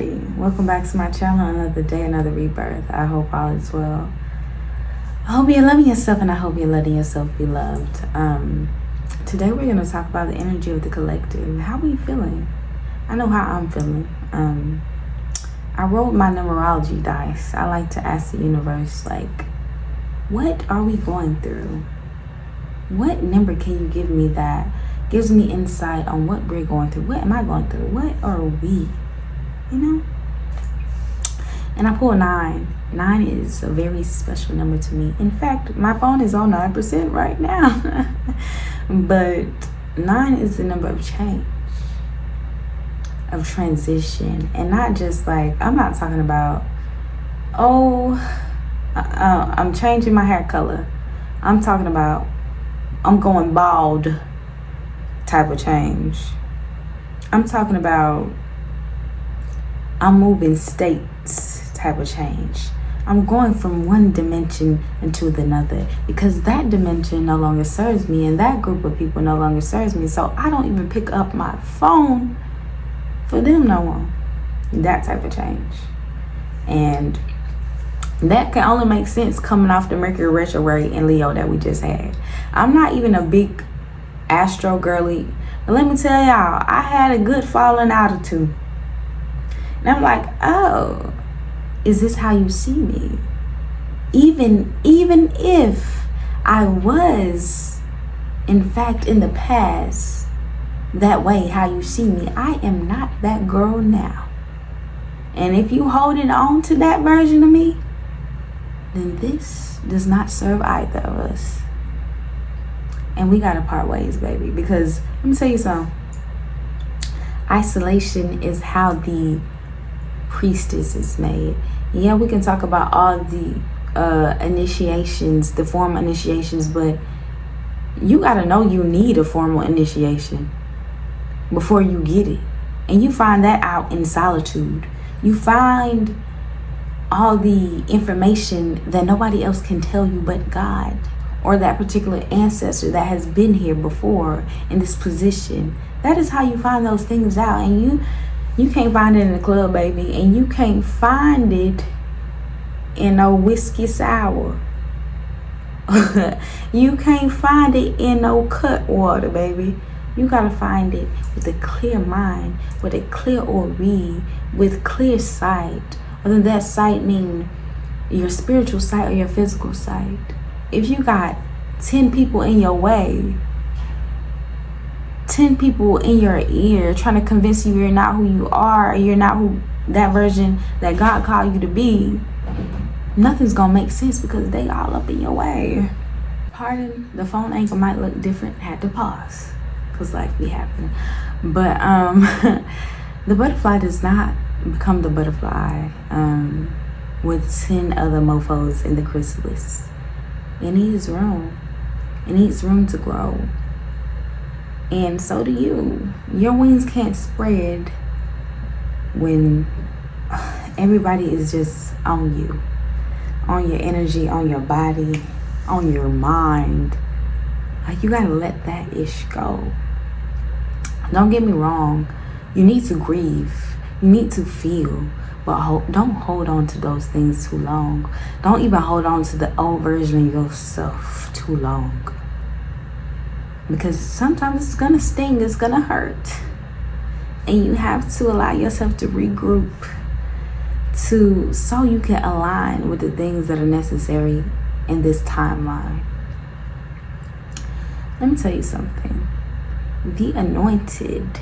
everybody. Welcome back to my channel. Another day, another rebirth. I hope all is well. I hope you're loving yourself, and I hope you're letting yourself be loved. Today we're going to talk about the energy of the collective. How are you feeling? I know how I'm feeling. I rolled my numerology dice. I like to ask the universe, like, what are we going through? What number can you give me that gives me insight on what we're going through? What am I going through? What are we? You know? And I pull 9. 9 is a very special number to me. In fact, my phone is on 9% right now. But 9 is the number of change, of transition. And not just like, I'm not talking about, I'm changing my hair color. I'm talking about, I'm going bald type of change. I'm talking about, I'm moving states type of change. I'm going from one dimension into another because that dimension no longer serves me and that group of people no longer serves me. So I don't even pick up my phone for them no more. That type of change. And that can only make sense coming off the Mercury retrograde in Leo that we just had. I'm not even a big astro girly, but let me tell y'all, I had a good falling altitude. And I'm like, oh, is this how you see me? Even if I was, in fact, in the past, that way, how you see me, I am not that girl now. And if you holding on to that version of me, then this does not serve either of us. And we gotta part ways, baby, because let me tell you something. Isolation is how the priestess is made. Yeah, we can talk about all the initiations, the formal initiations, but you gotta know you need a formal initiation before you get it. And you find that out in solitude. You find all the information that nobody else can tell you but God, or that particular ancestor that has been here before in this position. That is how you find those things out. And you can't find it in the club, baby. And you can't find it in no whiskey sour. You can't find it in no cut water, baby. You gotta find it with a clear mind, with a clear ori, with clear sight. Whether that sight mean your spiritual sight or your physical sight. If you got 10 people in your way, 10 people in your ear trying to convince you you're not who you are, or you're not who that version that God called you to be, nothing's gonna make sense because they all up in your way. Pardon, the phone angle might look different. Had to pause because life be happening. But the butterfly does not become the butterfly with 10 other mofos in the chrysalis. It needs room. It needs room to grow. And so do you. Your wings can't spread when everybody is just on you. On your energy, on your body, on your mind. Like, you gotta let that ish go. Don't get me wrong. You need to grieve. You need to feel. But don't hold on to those things too long. Don't even hold on to the old version of yourself too long. Because sometimes it's gonna sting, it's gonna hurt. And you have to allow yourself to regroup so you can align with the things that are necessary in this timeline. Let me tell you something. The anointed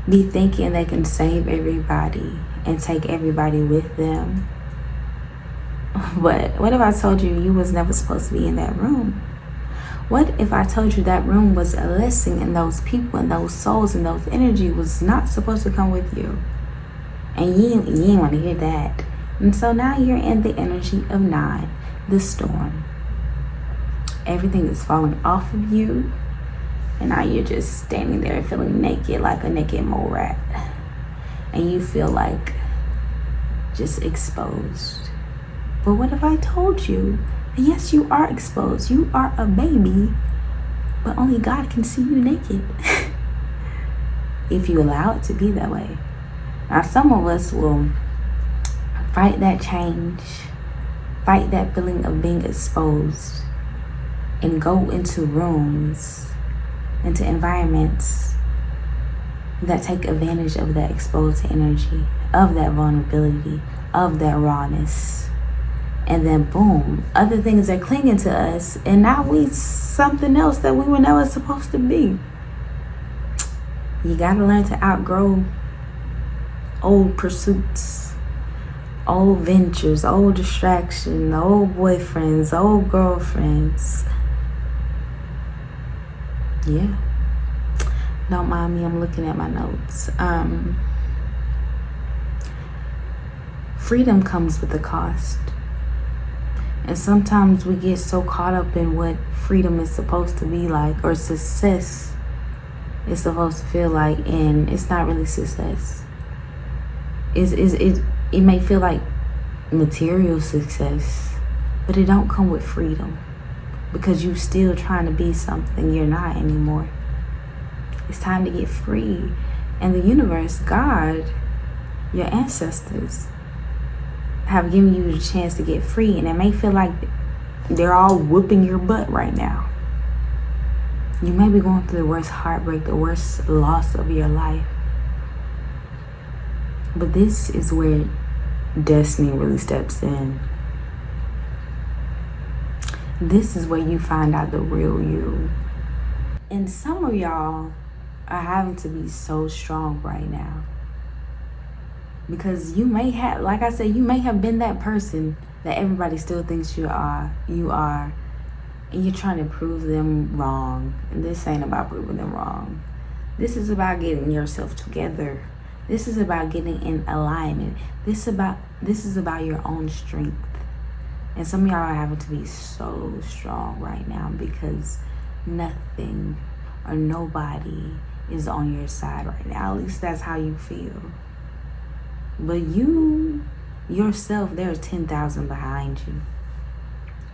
be thinking they can save everybody and take everybody with them. But what if I told you was never supposed to be in that room? What if I told you that room was a lesson and those people and those souls and those energy was not supposed to come with you? And you didn't want to hear that. And so now you're in the energy of 9, the storm. Everything is falling off of you. And now you're just standing there feeling naked like a naked mole rat. And you feel like just exposed. But what if I told you, yes, you are exposed. You are a baby, but only God can see you naked. If you allow it to be that way. Now, some of us will fight that change, fight that feeling of being exposed, and go into rooms, into environments that take advantage of that exposed energy, of that vulnerability, of that rawness. And then boom, other things are clinging to us, and now we something else that we were never supposed to be. You gotta learn to outgrow old pursuits, old ventures, old distraction, old boyfriends, old girlfriends. Yeah. Don't mind me, I'm looking at my notes. Freedom comes with a cost. And sometimes we get so caught up in what freedom is supposed to be like, or success is supposed to feel like, and it's not really success. It may feel like material success, but it don't come with freedom, because you still trying to be something you're not anymore. It's time to get free. And the universe, God, your ancestors have given you the chance to get free, and it may feel like they're all whooping your butt right now. You may be going through the worst heartbreak, the worst loss of your life. But this is where destiny really steps in. This is where you find out the real you. And some of y'all are having to be so strong right now, because you may have, like I said, you may have been that person that everybody still thinks you are, and you're trying to prove them wrong. And this ain't about proving them wrong. This is about getting yourself together. This is about getting in alignment. This is about your own strength. And some of y'all are having to be so strong right now, because nothing or nobody is on your side right now. At least that's how you feel. But you, yourself, there are 10,000 behind you.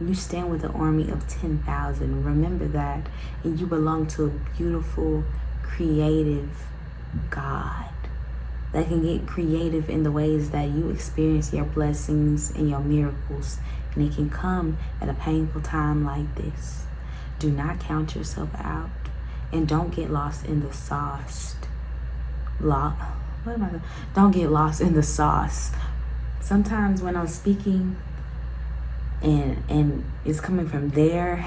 You stand with an army of 10,000. Remember that. And you belong to a beautiful, creative God that can get creative in the ways that you experience your blessings and your miracles. And it can come at a painful time like this. Do not count yourself out. And don't get lost in the sauce. Don't get lost in the sauce. Sometimes when I'm speaking and it's coming from there,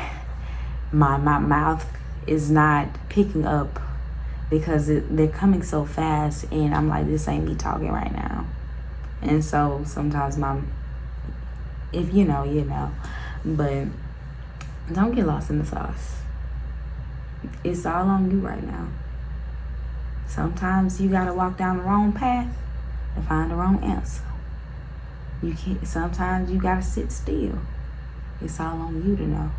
my mouth is not picking up, because they're coming so fast, and I'm like, this ain't me talking right now. And so sometimes if you know, you know. But don't get lost in the sauce. It's all on you right now. Sometimes you gotta walk down the wrong path to find the wrong answer. Sometimes you gotta sit still. It's all on you to know.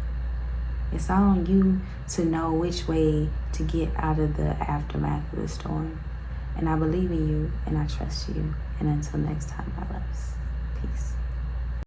It's all on you to know which way to get out of the aftermath of the storm. And I believe in you, and I trust you. And until next time, my loves. Peace.